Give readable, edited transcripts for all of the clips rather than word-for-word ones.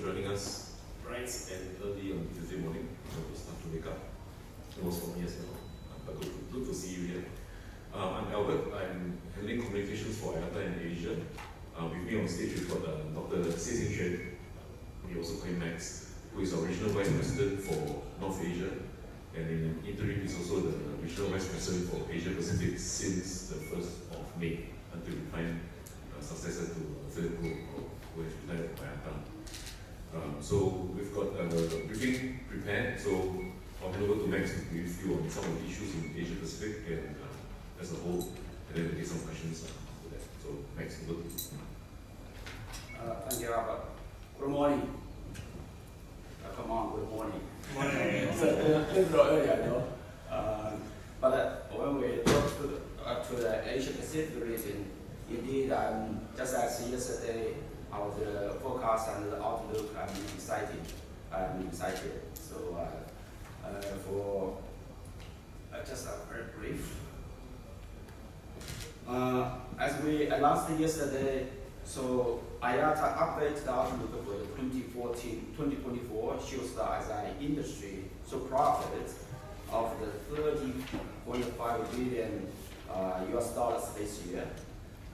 joining us bright and early on Tuesday morning. It was tough to wake up. It was for me as well. But good to see you here. I'm Albert. I'm handling communications for IATA in Asia. With me on stage, we've got Dr. Xingquan. We also call him Max, who is our regional vice president for North Asia. And in interim, he's also the regional vice president for Asia Pacific since the 1st of May, until we find a successor to Philip Goh, who has retired from IATA. So we've got a briefing prepared. So I'll hand over to Max to brief you on some of the issues in Asia Pacific and as a whole, and then we'll take some questions after that. So Max, over to you. Thank you, Albert. Good morning. Come on, good morning. It's a little early, I know. But when we talk to the Asia Pacific region, indeed, just as yesterday, our forecast and the outlook, I'm excited. So, for just a very brief. As we announced yesterday, so IATA updated the outlook for the 2024 shows that as an industry, so profit of the $30.5 billion US dollars this year.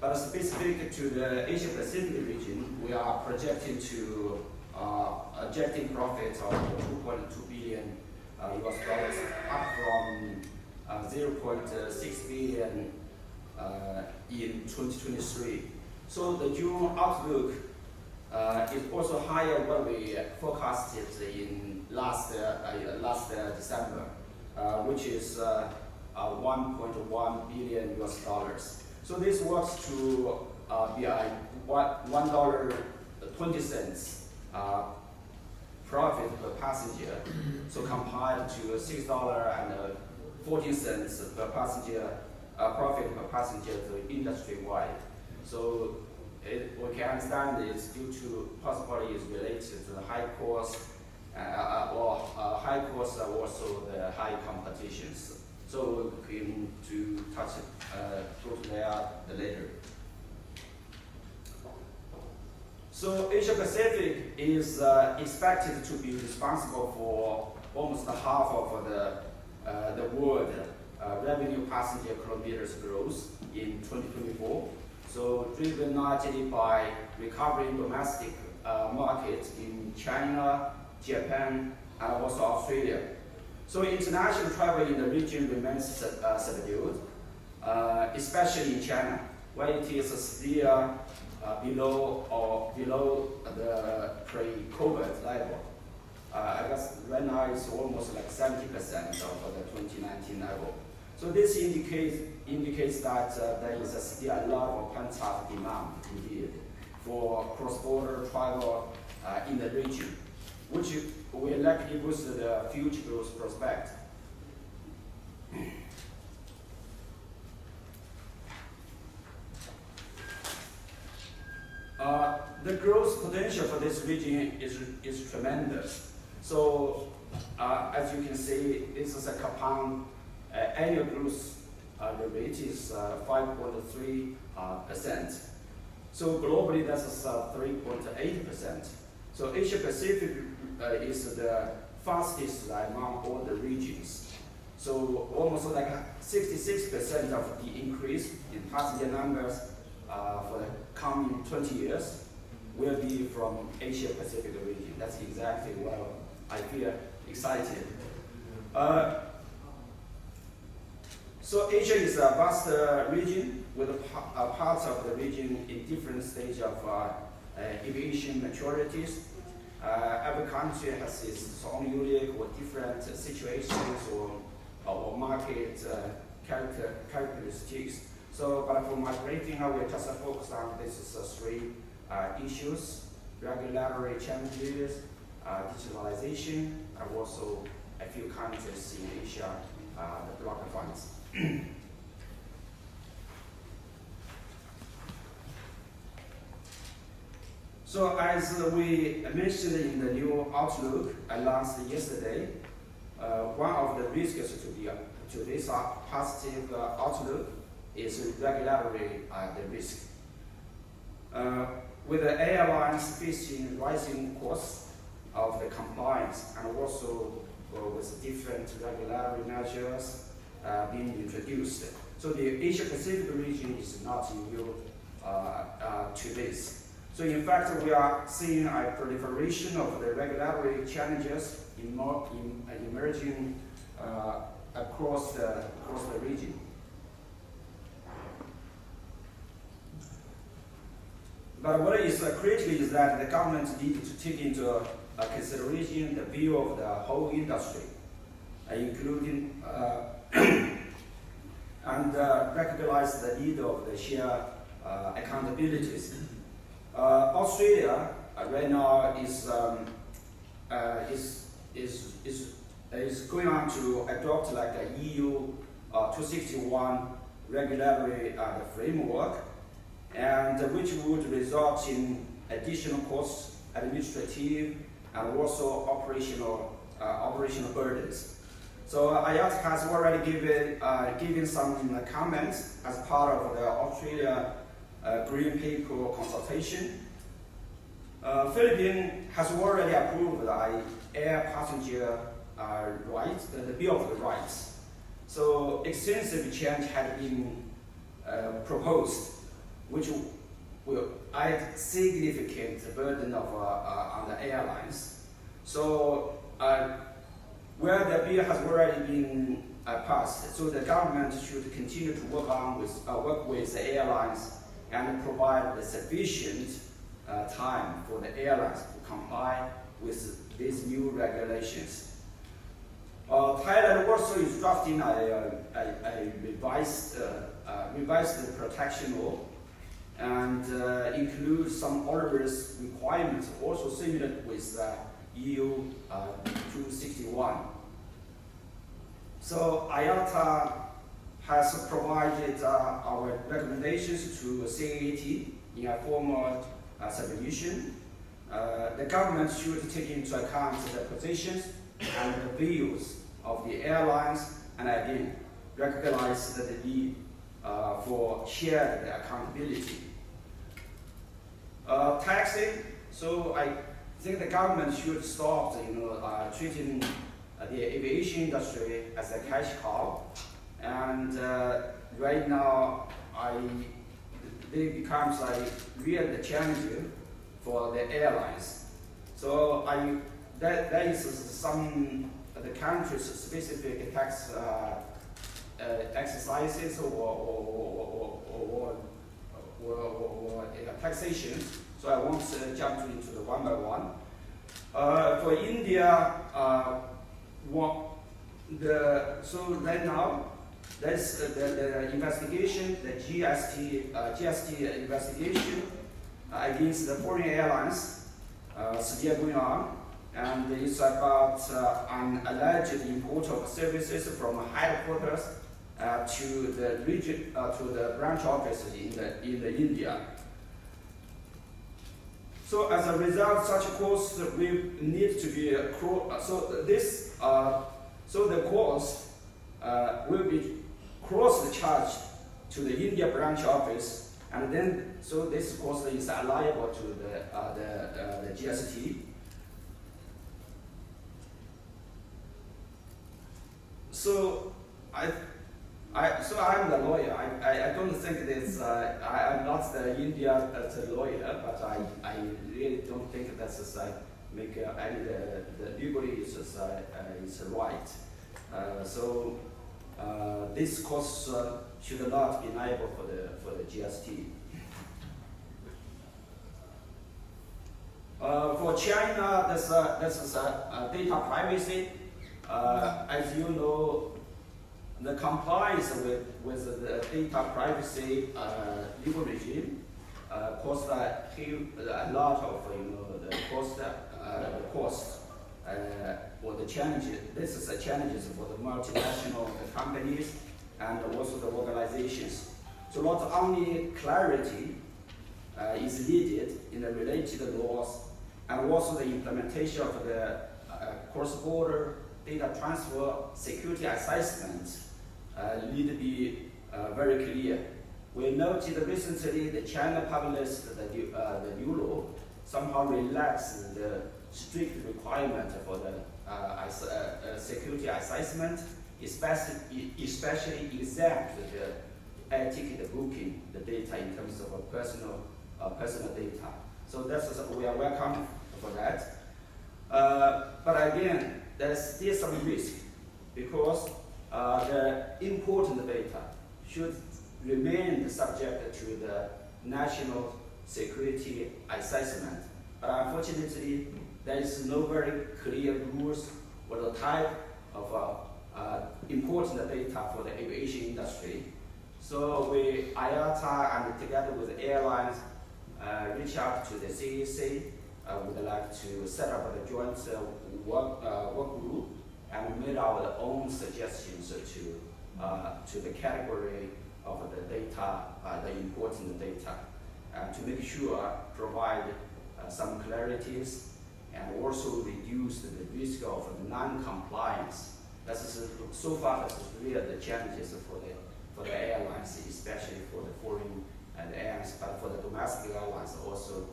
But specific to the Asia Pacific region, we are projecting to projecting profits of $2.2 billion US dollars, up from $0.6 billion in 2023. So the June outlook is also higher what we forecasted in last December, which is $1.1 billion US dollars. So this works to be a $1.20 profit per passenger. So compared to $6.14 per passenger profit per passenger to industry-wide. So we can understand it's due to possibly is related to the high cost high cost also the high competitions. So we're going to touch go to that later. So Asia Pacific is expected to be responsible for almost half of the world revenue passenger kilometers growth in 2024. So driven largely by recovering domestic markets in China, Japan, and also Australia. So international travel in the region remains subdued, especially in China, where it is still below the pre-COVID level. I guess right now it's almost like 70% of the 2019 level. So this indicates that there is still a lot of pent-up demand indeed for cross-border travel in the region, which will likely boost the future growth prospect. The growth potential for this region is tremendous. So as you can see, this is a compound annual growth rate is 5.3%. So globally, that's 3.8%. So Asia Pacific is the fastest among all the regions. So almost like 66% of the increase in passenger numbers for the coming 20 years will be from Asia Pacific region. That's exactly what I feel excited. So Asia is a vast region with parts of the region in different stages of aviation maturities. Every country has its own unique or different situations or market characteristics. So, but for my briefing, I will just focus on these three issues: regulatory challenges, digitalization, and also a few countries in Asia, the blocker funds. So as we mentioned in the new outlook announced yesterday, one of the risks to this positive outlook is regulatory the risk. with the airlines facing rising costs of the compliance and also with different regulatory measures being introduced. So the Asia Pacific region is not immune to this. So in fact, we are seeing a proliferation of the regulatory challenges emerging across the region. But what is critical is that the government needs to take into consideration the view of the whole industry, including and recognize the need of the shared accountabilities. Australia right now is going on to adopt like a EU 261 regulatory framework, and which would result in additional costs, administrative, and also operational burdens. So IATA has already given some comments as part of the Australia Green Paper consultation. Philippines has already approved the air passenger rights, the Bill of Rights. So extensive change had been proposed, which will add significant burden on the airlines. So where the bill has already been passed, so the government should continue to work with the airlines and provide the sufficient time for the airlines to comply with these new regulations. Thailand also is drafting a revised protection law, and includes some onerous requirements also similar with EU 261. So IATA has provided our recommendations to CAT in a formal submission. The government should take into account the positions and the views of the airlines, and again recognize the need for shared accountability. Taxing. So I think the government should stop, treating the aviation industry as a cash cow, and right now it becomes a real challenge for the airlines. So that is some of the country's specific tax exercises or taxation. So I won't jump into the one by one. For India, so right now, that's the investigation, the GST investigation against the foreign airlines still going on, and it's about an alleged import of services from headquarters to the region, to the branch offices in the India. So as a result, such costs will need to be so the cost will be cross-charged to the India branch office, and then so this cost is liable to the GST. So I'm the lawyer. I don't think this. I'm not the India lawyer, but I really don't think that's make any the legally is right. So this cost should not be liable for the GST. For China, that's data privacy. As you know, the compliance with the data privacy legal regime costs a lot of the cost or the challenges. This is the challenges for the multinational companies and also the organizations. So not only clarity is needed in the related laws, and also the implementation of the cross-border data transfer security assessment need to be very clear. we noted recently the China published the new law somehow relaxed the strict requirement for the security assessment, especially exempt the air ticket booking, the data in terms of personal data. So that's we are welcome for that. But again, there's still some risk because the important data should remain subject to the national security assessment. But unfortunately, there is no very clear rules for the type of important data for the aviation industry. So we, IATA, and together with the airlines, reach out to the CAC. Would like to set up a joint work group and made our own suggestions to the category of the data, the important data, to make sure provide some clarities and also reduce the risk of non-compliance. So far, that's really the challenges for the airlines, especially for the foreign airlines, but for the domestic airlines also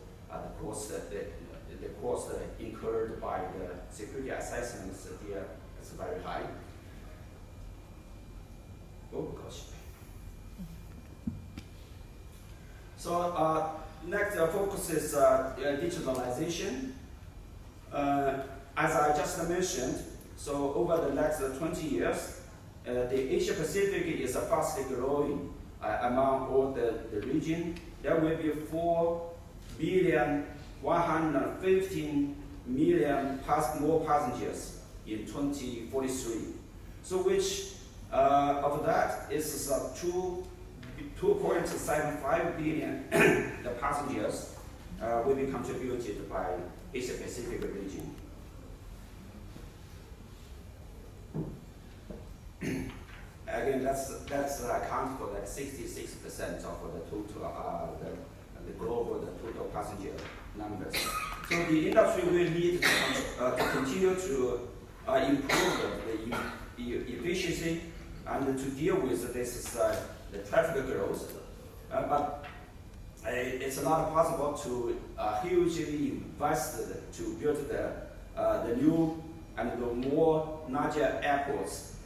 the cost incurred by the security assessments here is very high. Oh gosh. So next focus is digitalization. As I just mentioned, so over the next 20 years, the Asia Pacific is fastly growing among all the region. There will be 4,115 million more passengers in 2043. So which of that is 2.75 billion the passengers will be contributed by Asia Pacific region. Again, that's account for like 66% of the total the global total passenger numbers. So the industry will need to continue to improve the efficiency and to deal with this the traffic growth, but it's not possible to hugely invest to build the new and the more larger airports,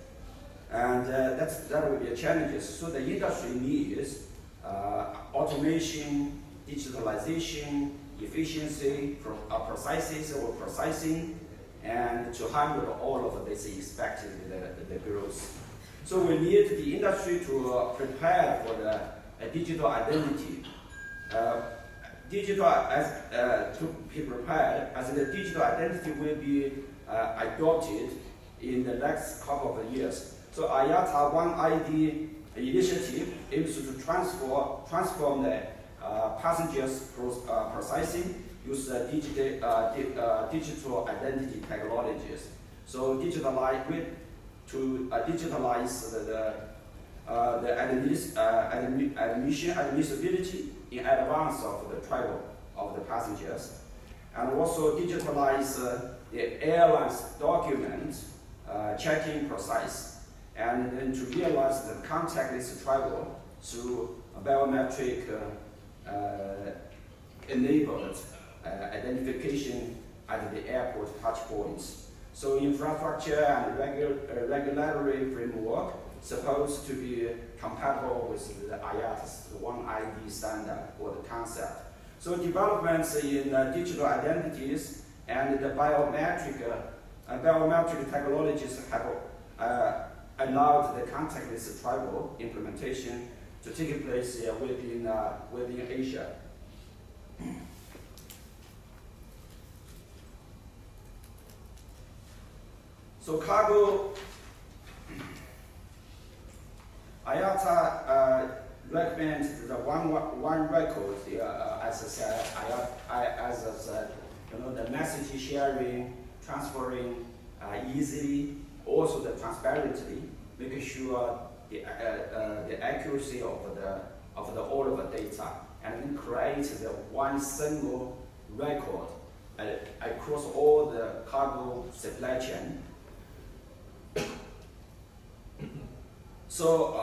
and that will be a challenge. So the industry needs automation, digitalization, efficiency, processing, and to handle all of this expected the growth. So we need the industry to prepare for the digital identity. To be prepared, as the digital identity will be adopted in the next couple of years. So IATA One ID initiative aims to transform the passengers processing use digital identity technologies. So digitalize the admissibility in advance of the travel of the passengers, and also digitalize the airline's document checking process, and then to realize the contactless travel through biometric enabled identification at the airport touch points. So infrastructure and regulatory framework supposed to be compatible with the IATA's One ID standard or the concept. So developments in digital identities and the biometric technologies have allowed the contactless travel implementation to take place within Asia. So cargo, IATA recommends the one record, as I said, the message sharing, transferring easily, also the transparently, making sure the accuracy of all of the data, and then create the one single record across all the cargo supply chain. So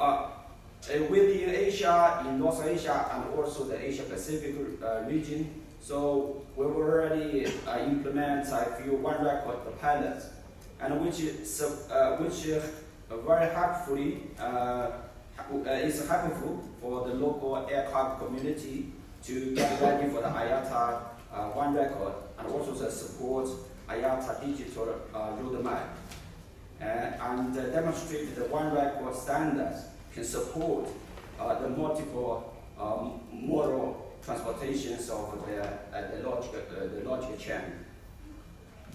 within Asia, in North Asia, and also the Asia Pacific region. So we already implement, I feel, one record pilot, and which very helpfully is helpful for the local aircraft community to get ready for the IATA one record, and also to support IATA digital roadmap, and demonstrate the one record standards can support the multiple model transportations of the logical chain.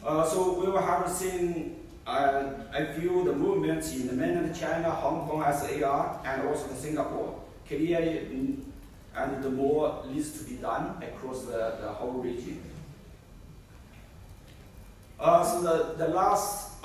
So we will have seen I feel the movements in the mainland China, Hong Kong SAR, and also the Singapore clearly, and the more needs to be done across the whole region. So the last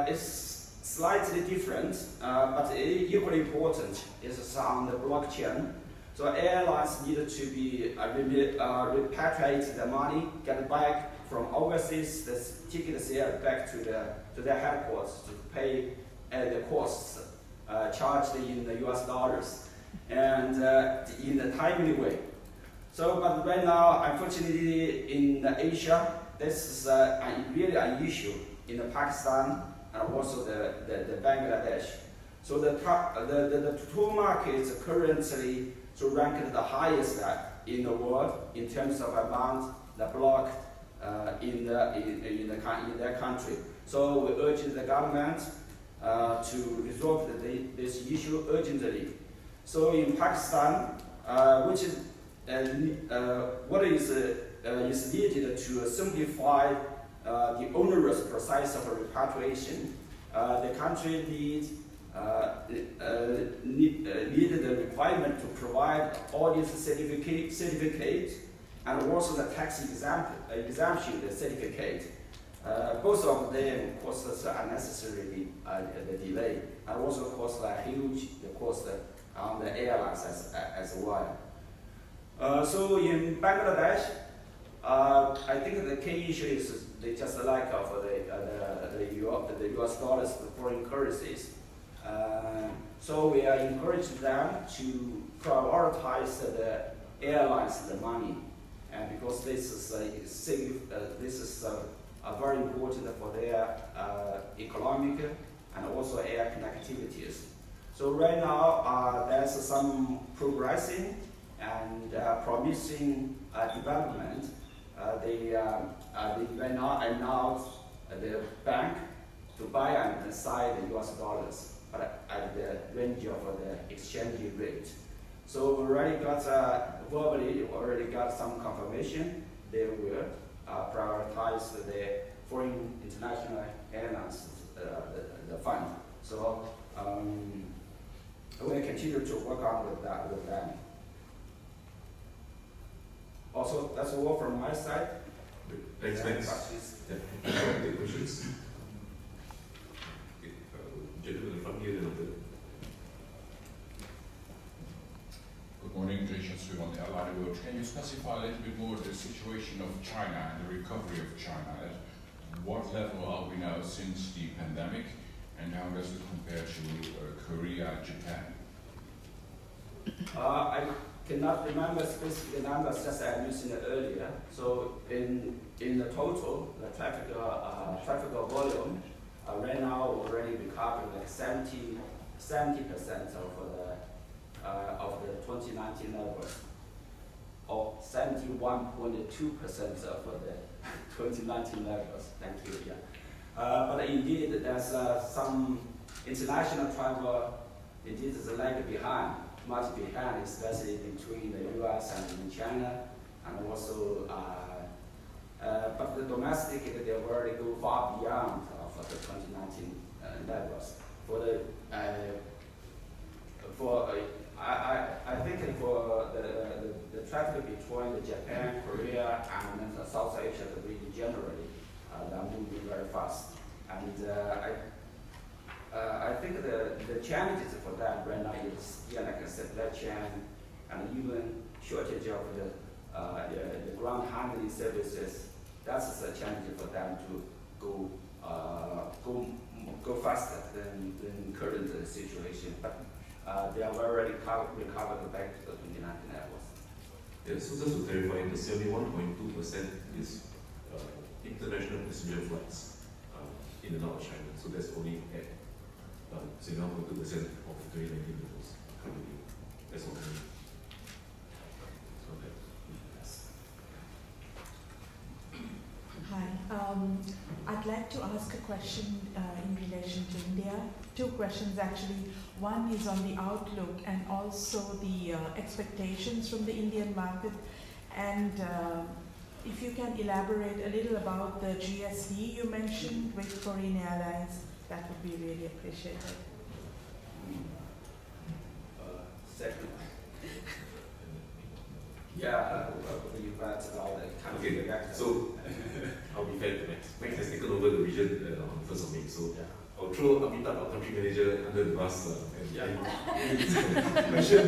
is slightly different, but equally important, is on the blockchain. So airlines need to be repatriate the money, get back from overseas, the ticket sale back to their headquarters to pay the costs charged in the US dollars and in a timely way. So, but right now, unfortunately, in Asia, this is really an issue in Pakistan and also the Bangladesh. So the two markets currently ranked the highest in the world in terms of amount that blocked in their country. So we urge the government to resolve this issue urgently. So in Pakistan, which is what is needed to simplify the onerous process of repatriation, the country needs the requirement to provide audience certificate and also the tax exemption certificate. Both of them costs unnecessarily the delay, and also cost a huge cost on the airlines as well. So in Bangladesh, I think the key issue is just the lack of the US dollars, the foreign currencies. So we are encouraging them to prioritize the airlines the money, and because this is very important for their economic and also air connectivities. So right now there's some progressing and promising development. They right now announced the bank to buy and sell the US dollars, but at the range of the exchange rate. So we already got verbally got some confirmation they will prioritize the foreign international airlines the fund. So we continue to work on with them. Also, that's all from my side. Thanks. Yeah. Any questions? Okay. Gentlemen from here, Good morning, Jason Sue on the Allied World. Can you specify a little bit more the situation of China and the recovery of China? At what level are we now since the pandemic, and how does it compare to Korea and Japan? I cannot remember specific numbers, just as I mentioned earlier. So in the total, the traffic volume right now already recovered like 70% of the 2019 levels, or 71.2% of the 2019 levels. Thank you. Yeah. But indeed, there's some international travel. Indeed, is lag behind. Much behind, especially between the US and China, and also, but the domestic, they already go far beyond of the 2019 levels. I think for the traffic between Japan, Korea, and then the South Asia region generally, they're moving very fast, and I think the challenges for that right now is, like I said, supply chain and even shortage of the ground handling services. That's a challenge for them to go faster than current situation. But they are very recovered back to the 2019 levels. Yeah, so just to clarify, the 71.2% is international passenger flights in and out of China. So that's only at 71.2% of 2019 levels currently. That's all. Hi, I'd like to ask a question in relation to India. Two questions actually. One is on the outlook and also the expectations from the Indian market. And if you can elaborate a little about the GST you mentioned with foreign airlines, that would be really appreciated. Second. Yeah, you glad about the country. Okay, so I'll be fair to Max. Max has taken over the region on 1st of May, so I'll throw Amitabh, our country manager, under the bus and question.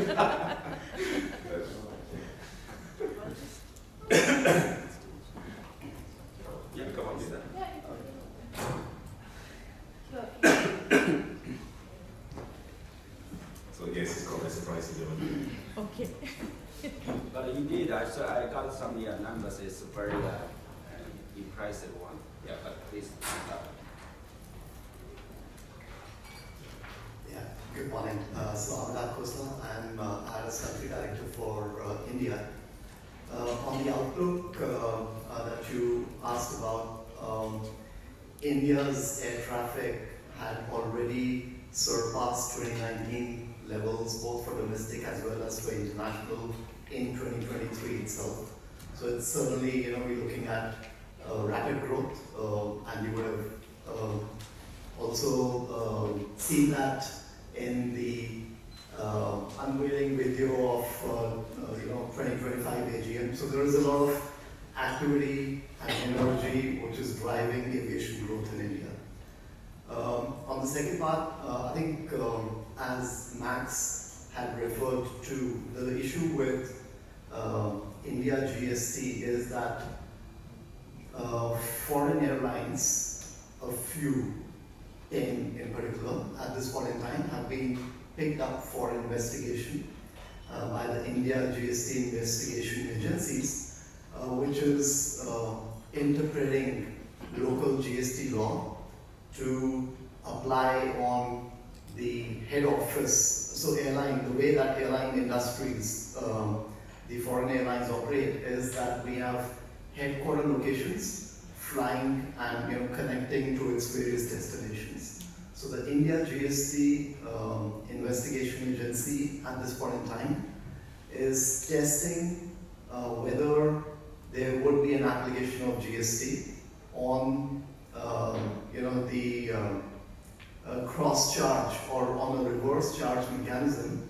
Yeah, come on, do that. So yes, it's called a surprise to them. Okay. But indeed, actually, I got some numbers. It's very impressive one. Yeah, but please. Yeah, good morning. So Amitabh Khosla, I'm IATA's country director for India. On the outlook that you asked about, India's air traffic had already surpassed 2019 levels, both for domestic as well as for international, in 2023 itself. So it's certainly, we're looking at rapid growth, and you would have also seen that in the unveiling video of 2025 AGM. So there is a lot of activity and energy which is driving aviation growth in India. On the second part, I think as Max had referred to, the issue with India GST is that foreign airlines, a few, 10 in particular, at this point in time, have been picked up for investigation by the India GST investigation agencies, which is interpreting local GST law to apply on the head office. So airline, the way that airline industries, the foreign airlines operate is that we have headquarter locations flying and connecting to its various destinations. So the India GST investigation agency at this point in time is testing whether there would be an application of GST on the cross charge or on a reverse charge mechanism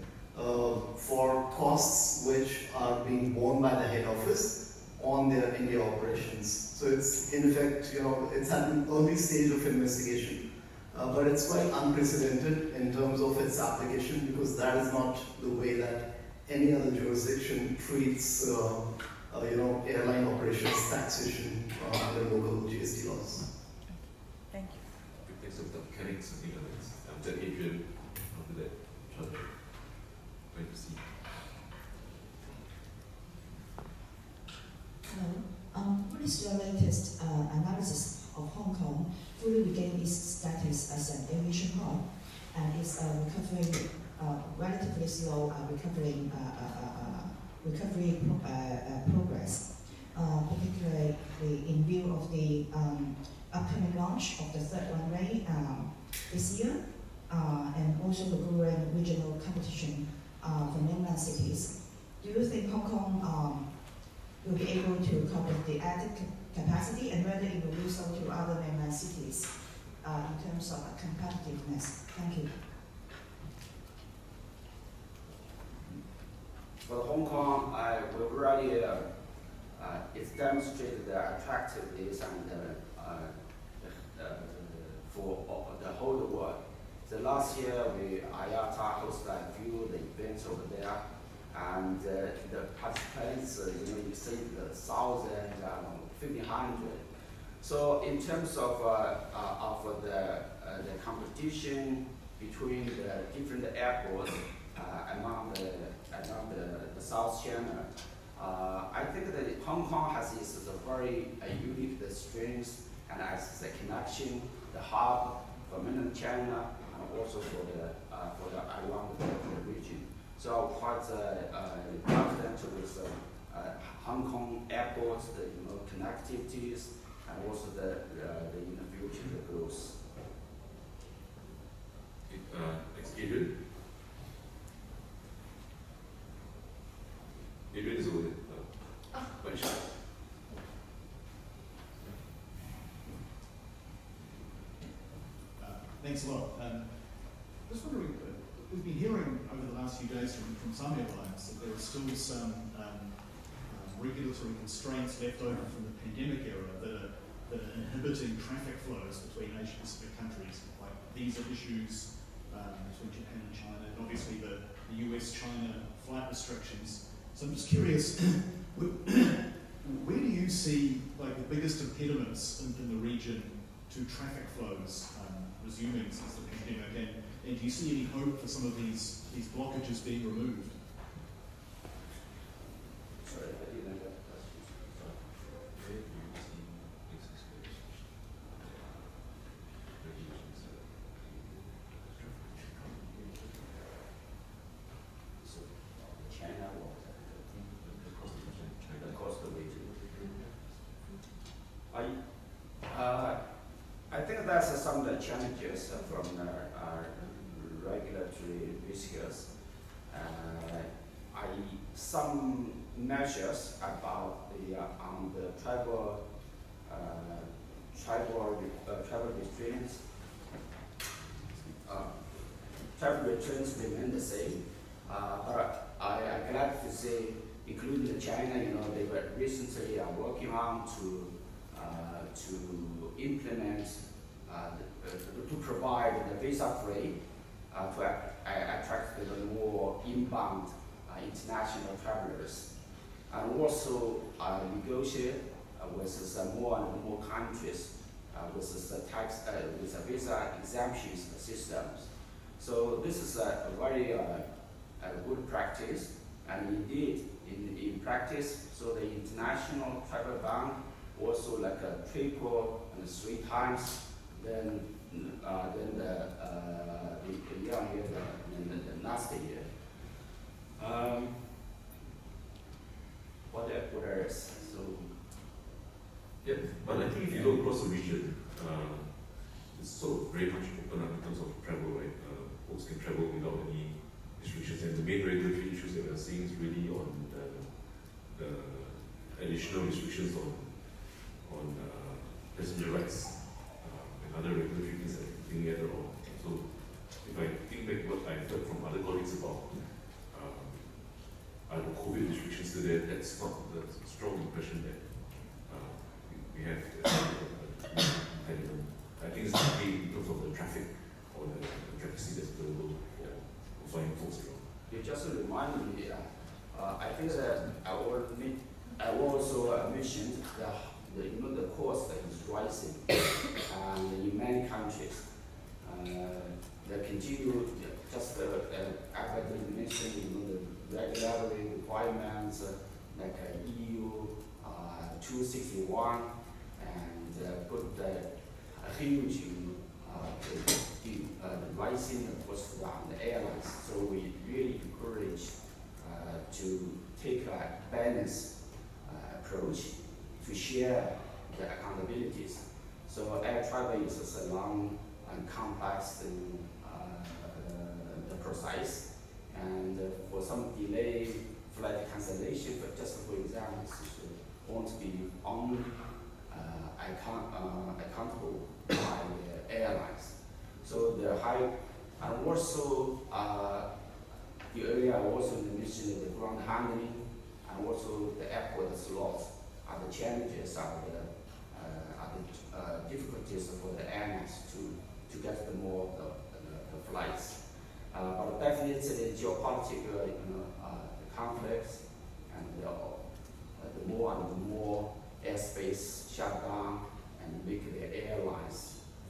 for costs which are being borne by the head office on their India operations. So it's in effect, it's at an early stage of investigation, but it's quite unprecedented in terms of its application, because that is not the way that any other jurisdiction treats airline operations taxation under local GST laws. Thank you. Thanks of the mechanics and elements. After Adrian, after that, Charlie. Great to see. Hello. What is your latest analysis of Hong Kong fully regain its status as an aviation hub and its recovering relatively slow recovery progress, particularly in view of the upcoming launch of the third runway this year, and also the growing regional competition from mainland cities. Do you think Hong Kong will be able to cover the added capacity, and whether it will do so to other mainland cities in terms of competitiveness? Thank you. For Hong Kong, we've already it's demonstrated the attractiveness and for the whole world. So last year, IATA hosted a few events over there, and the participants, exceeded 1,000, 1,500. So in terms of the competition between the different airports, along the South China. I think that Hong Kong has its very unique strengths and as the connection, the hub for mainland China, and also for the around the region. So I'm quite confident with Hong Kong airports, the connectivities, and also the in the future the growth. Next, Adrian. Adrian is over there. Quite shy. Thanks a lot. Just wondering, we've been hearing over the last few days from some airlines that there are still some regulatory constraints left over from the pandemic era that are inhibiting traffic flows between Asia-Pacific countries, like visa issues between Japan and China, and obviously the US-China flight restrictions. So I'm just curious, where do you see like the biggest impediments in the region to traffic flows resuming since the pandemic, and do you see any hope for some of these blockages being removed? Sorry, I didn't get China was across the region. I think that's some of the challenges from regulatory risks. Some measures about the travel restraints. Travel restraints remain the same, but I'm glad to say, including China, they were recently working on to implement, to provide the visa-free to attract the more inbound international travelers, and also negotiate with more and more countries with the visa exemptions systems. So this is a very good practice, and indeed in practice, so the international travel ban also like a triple and 3 times than the year than the last year. What else? So yeah, but I think if you look across the region, it's sort of very much open up in terms of travel, right? Folks can travel without any restrictions, and the main regulatory issues that we're seeing is really on the additional restrictions on passenger rights and other regulatory things that are being added on. So if I think back what I've heard from other colleagues about the COVID restrictions to that, that's not the strong impression that we have. I think it's okay in terms of the traffic or the capacity that's available for flying folks around. you just reminded me. I think that I also mentioned the cost is rising, and in many countries, they continue just after you mentioned the regulatory requirements like EU 261, and put a huge rising cost on the airlines. So we really encourage to take a balanced approach to share the accountabilities. So air travel is a long and complex process, and for some delay, flight cancellation, but just for example, won't be only accountable by the airlines. So the high, and also the area also mentioned the ground handling, and also the airport slots are the challenges, are the difficulties for the airlines to get the more the flights. But definitely the geopolitical conflicts and the more and more airspace shut down and make the airlines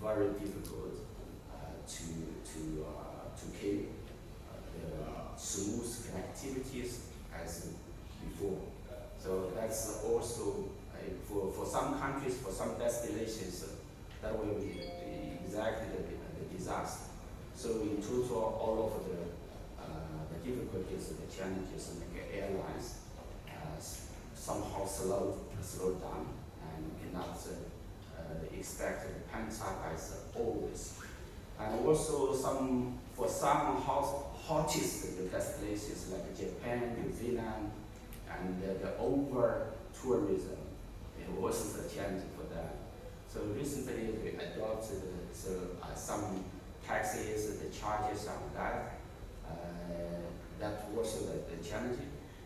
very difficult to keep the duties as before. So that's also for some countries, for some destinations, that will be exactly the disaster. So in total, all of the difficulties, the challenges make airlines somehow slowed down and cannot expect the pent-up as always. And also for some hottest destinations like Japan, New Zealand, and the over-tourism, it was a challenge for them. So recently we adopted some taxes, the charges on that. That was the challenge,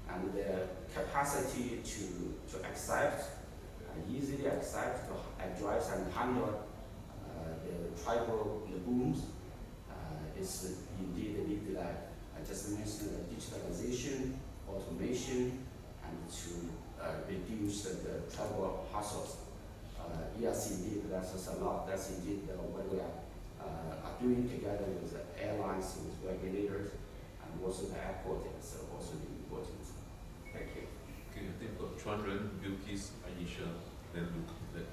and the capacity to accept, easily accept, to address and handle the travel booms is indeed need that. I just mentioned digitalization, automation, and to reduce the travel hassles. Yes, indeed, that's a lot. That's indeed what we are doing together with the airlines, with regulators, and also the airport is also important. Thank you. Okay, I think for Chuan Ren, Bilkis, Aisha, then Luke.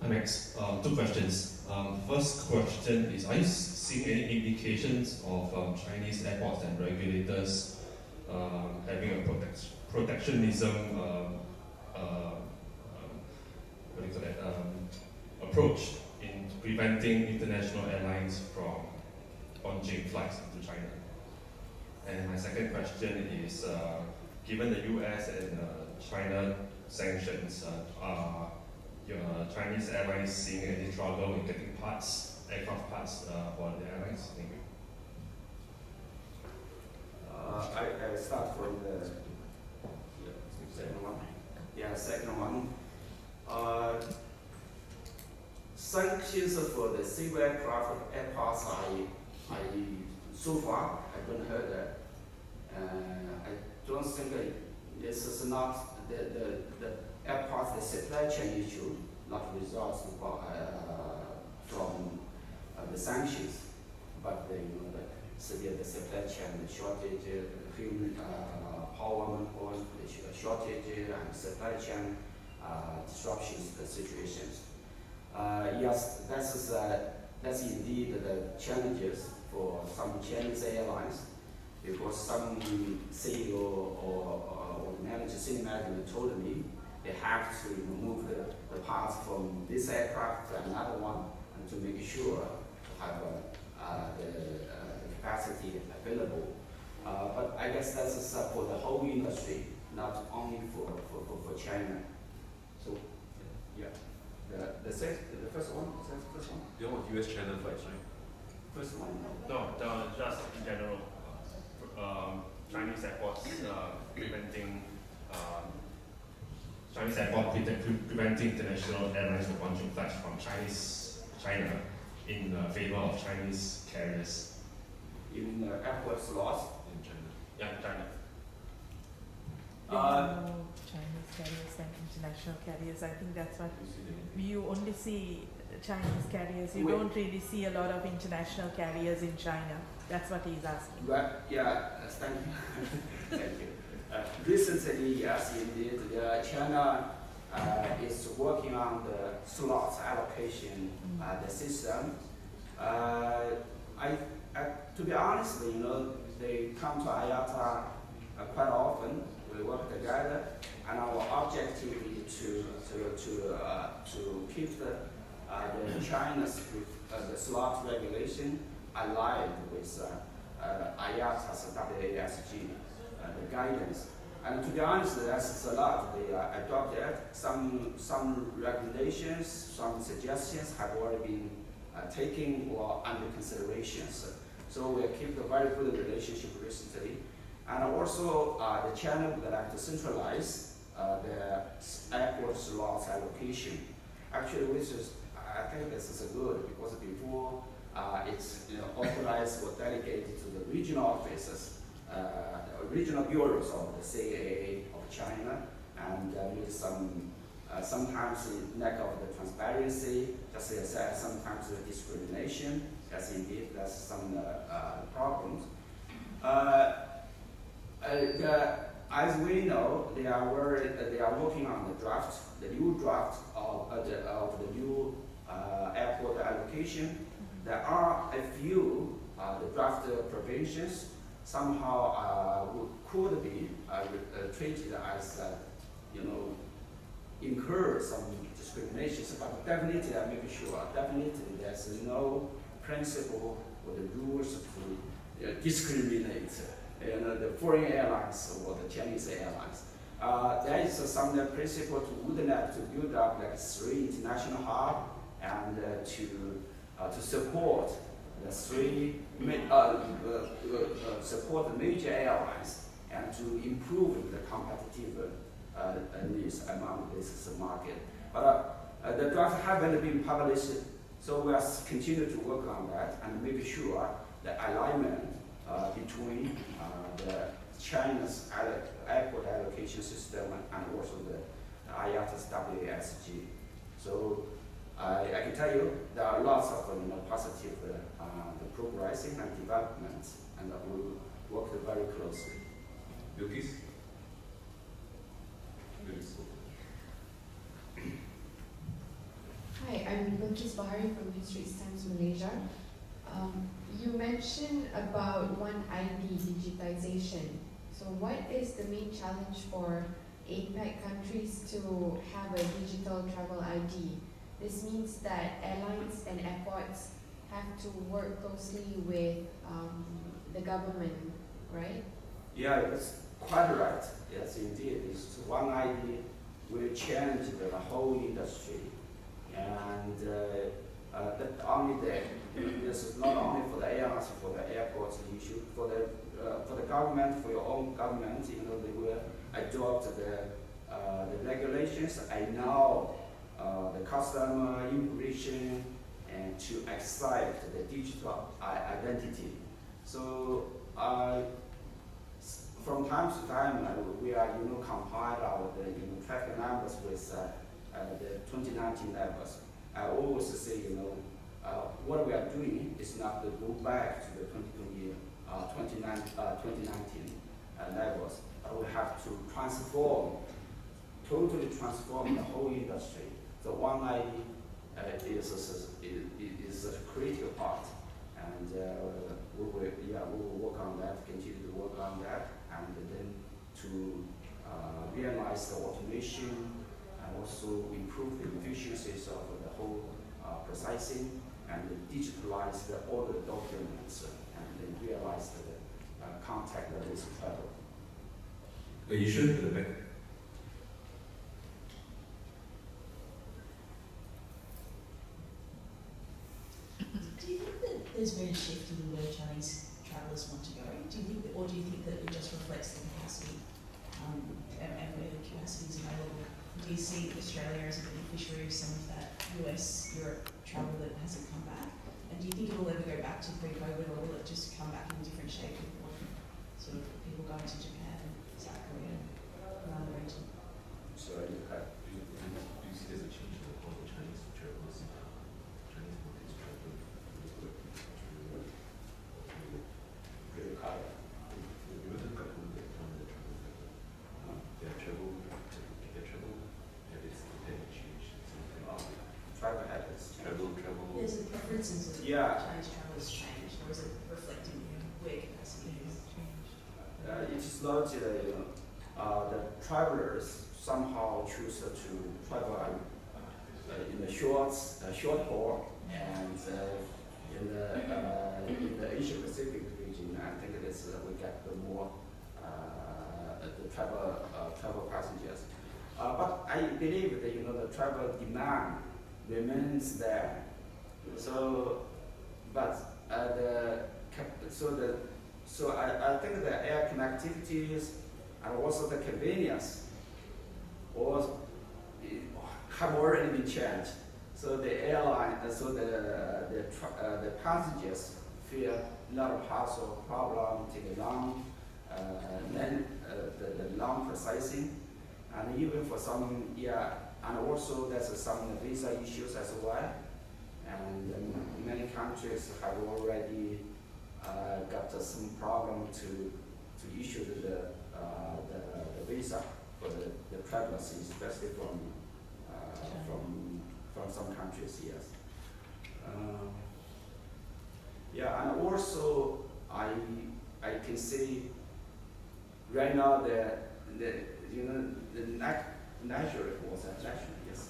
Hi Max, two questions. First question is, are you seeing any indications of Chinese airports and regulators having a protectionism approach in preventing international airlines from launching flights into China? And my second question is, given the US and China sanctions, are your Chinese airlines seeing any struggle in getting aircraft parts for the airlines? Thank you. I start from the second one. Yeah, second one. Sanctions for the civil aircraft airports, so far I don't heard that. I don't think this is not the airports, the supply chain issue, not results from the sanctions, but the the supply chain shortage, human power manpower shortage, and supply chain disruptions, the situations. Yes, that's indeed the challenges for some Chinese airlines, because some CEO or senior management told me they have to move the parts from this aircraft to another one, and to make sure to have the capacity available. But I guess that's for the whole industry, not only for China. So, yeah. The first one? You want US-China flights, right? First one. No, just in general. Chinese airports preventing preventing international airlines from launching flights from China in favor of Chinese carriers. In airport slots? In China. Yeah, China. Chinese carriers and international carriers. I think that's what you only see. Chinese carriers. You don't really see a lot of international carriers in China. That's what he's asking. Right. Yeah. Thank you. Thank you. Recently, yes, indeed, China is working on the slots allocation, the system. To be honest, they come to IATA quite often. We work together, and our objective is to keep the China's the slot regulation aligned with IATA's WASG, the guidance. And to be honest, that's a lot. They adopted some regulations, some suggestions have already been taken or under considerations. So we keep a very good relationship recently. And also the China would like to centralize the airport slots allocation. Actually, I think this is good, because before it's authorized or delegated to the regional offices, regional bureaus of the CAA of China, and with sometimes lack of the transparency, just as I said, sometimes the discrimination. Yes, indeed, that's some problems. As we know, they are working on the new draft of the new airport allocation. There are a few the draft provisions somehow could be treated as incur some discriminations, but definitely I make sure definitely there's no principle or the rules to discriminate the foreign airlines or the Chinese airlines. There is some principle to would like to build up like 3 international hubs and to support the support the major airlines and to improve the competitive needs among this market. But the draft haven't been published, so we are continue to work on that and make sure the alignment between the China's airport allocation system and also the IATA's WSG. So I can tell you there are lots of positive progressing and developments, and we work very closely. Bilkis? Hi, I'm Bilkis Bahari from History Times Malaysia. You mentioned about One ID digitization. So what is the main challenge for APEC countries to have a digital travel ID? This means that airlines and airports have to work closely with the government, right? Yeah, that's quite right. Yes, indeed. This One ID will change the whole industry. And that only this is not only for the airlines, for the airports issue, for the government, for your own government, they will adopt the regulations. I know the customer immigration and to accept the digital identity. So from time to time, we are compile our traffic numbers with the 2019 levels. I always say, what we are doing is not to go back to the 2019 levels. We have to totally transform the whole industry. The One ID is a critical part, and we will work on that, continue to work on that, and then to realize the automation and also improve the efficiencies of the whole processing and digitalize all the documents and then realize the contactless travel. Are you sure? To the back. Do you think that there's been a shift in where Chinese travellers want to go? Do you think that it just reflects the capacity and where the capacity is available? Do you see Australia as a beneficiary of some of that US-Europe travel that hasn't come back? And do you think it will ever go back to pre-COVID, or will it just come back in a different shape with more sort of people going to Japan and South Korea and other regions? So Do you see there's a change in all the Chinese travelers, Chinese markets travel? very high. Travel habits. There's a preferences of Yeah. Chinese travellers changed, or is it reflecting where capacity has changed? It is not, the travelers somehow choose to travel in the short haul, and in the Asia Pacific region, I think we get the more the travel passengers. But I believe that the travel demand remains there. So, but I think the air connectivities and also the convenience have already been changed. So the airline, the passengers feel a lot of hassle, problem, take long, the long processing, and even for some, and also there's some visa issues as well. And many countries have already got some problem to issue the visa for the travelers, especially from some countries. Yes. Yeah, and also I can see right now the natural was a national, yes.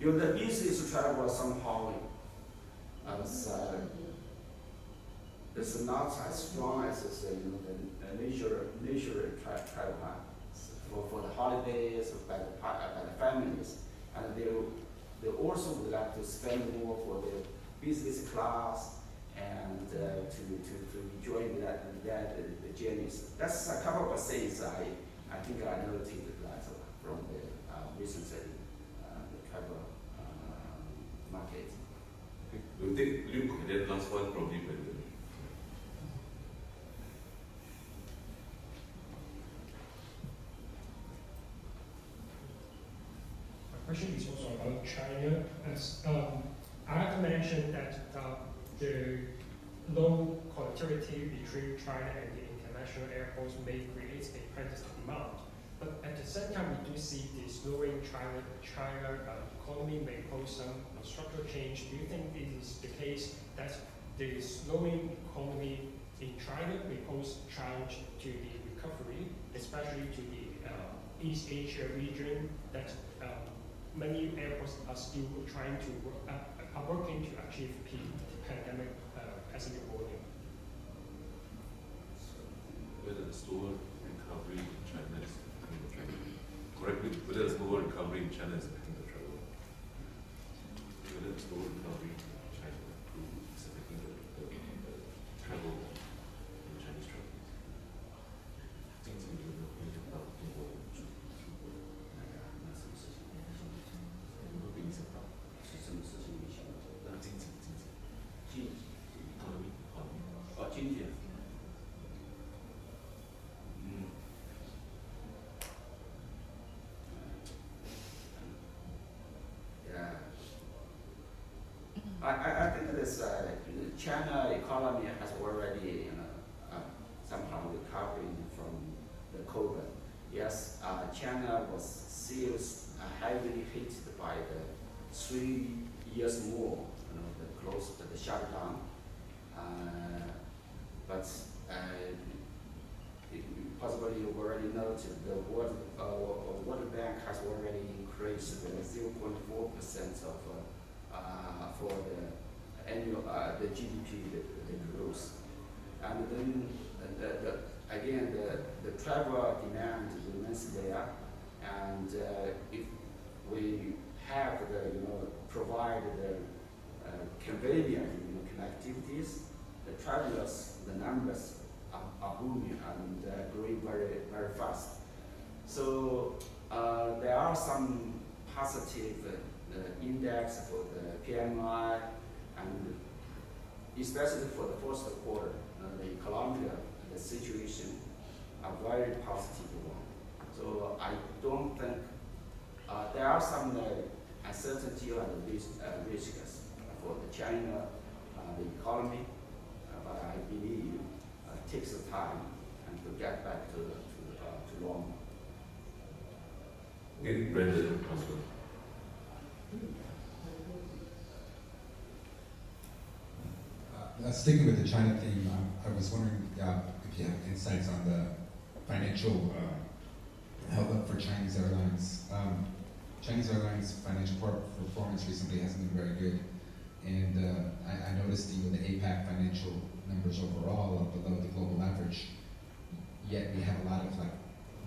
The business travel somehow it's not as strong as the leisure travel for the holidays by the families, and they also would like to spend more for the business class and to enjoy the journeys. That's a couple of things I think I noticed that from the recently the travel market. Okay. We'll take Luke and then last one probably Brendan. My question is also about China. As IATA mentioned that the low connectivity between China and the international airports may create a pent-up demand. But at the same time, we do see the slowing China economy may pose some structural change. Do you think it is the case that the slowing economy in China may pose challenge to the recovery, especially to the East Asia region, that many airports are still trying to are working to achieve peak pandemic passenger volume? Whether the slower recovery in China is affecting the travel. Correctly, whether the slower recovery in China is affecting the travel. Whether the slower recovery in China is affecting the travel in Chinese travel. I think this China economy has already somehow recovering from the COVID. Yes, China was still heavily hit by the 3 years more, the close to the shutdown. But possibly you already noted the World Bank has already increased the 0.4% of for the annual the GDP the growth, and then again the travel demand remains there, and if we have provide the convenient connectivities, the travelers, the numbers are booming and growing very fast. So there are some positive index for the PMI, and especially for the first quarter, the Colombia, the situation are very positive one. So I don't think there are some uncertainty and risks for the China the economy, but I believe it takes time and to get back to normal. Okay, Brendan, also. Sticking with the China theme, I was wondering if you have insights on the financial outlook for Chinese airlines. Chinese airlines' financial performance recently hasn't been very good, and I noticed even the APAC financial numbers overall are below the global average. Yet we have a lot of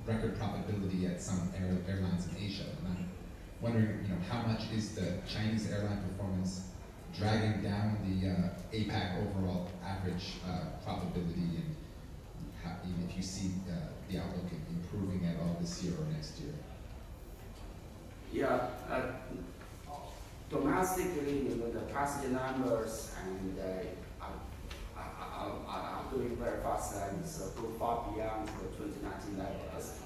record profitability at some airlines in Asia. And I'm wondering, how much is the Chinese airline performance dragging down the APAC overall average profitability, and even if you see the outlook improving at all this year or next year? Yeah, domestically, the passenger numbers and are doing very fast, and it's go far beyond the 2019 levels.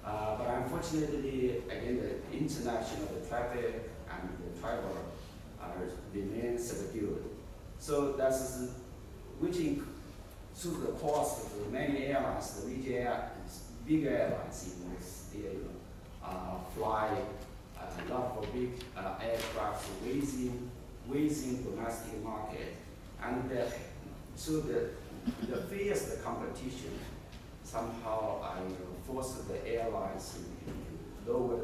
But unfortunately, again, the international traffic and the travel remain subdued. So that's which so the cost of many airlines, the big airlines in this area, fly a lot of big aircraft within domestic market, and so the fierce competition somehow force the airlines to lower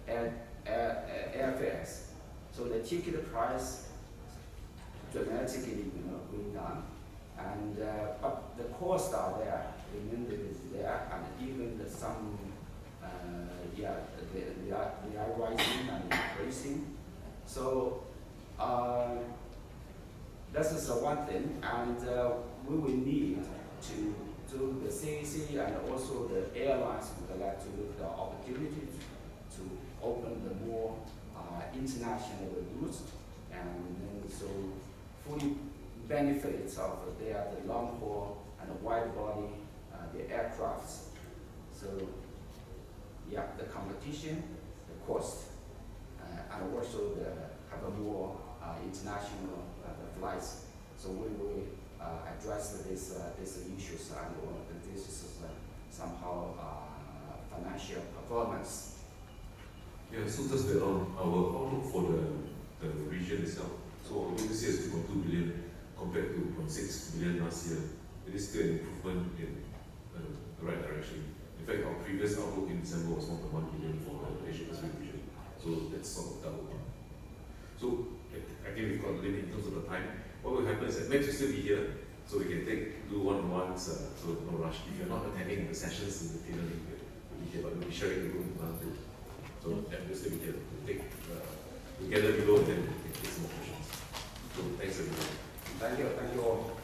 the airfares. So the ticket price dramatically going down, and but the costs are there, the remainder is there, and even some they are rising and increasing. So this is one thing, and we will need to do the CAC and also the airlines would like to look the opportunity to open the more international routes, and then so fully benefits of the long haul and the wide body the aircrafts. So yeah, the competition, the cost, and also have a more international flights. So we will address these issues, and this is somehow financial performance. Yeah, so just our outlook for the region itself. So this year is 2.2 billion compared to 0.6 billion last year. It is still an improvement in the right direction. In fact, our previous outlook in December was 1.1 billion for the Asia Pacific region. So that's sort of double. So I think we've got a limit in terms of the time. What will happen is that Max will still be here, so we can do one-on-ones, so no rush. If you're not attending the sessions in the theater, we'll be here, but we'll be sharing the room too. So yeah, we'll still be here. We'll gather below and then take some more questions. So thanks everyone. Thank you all.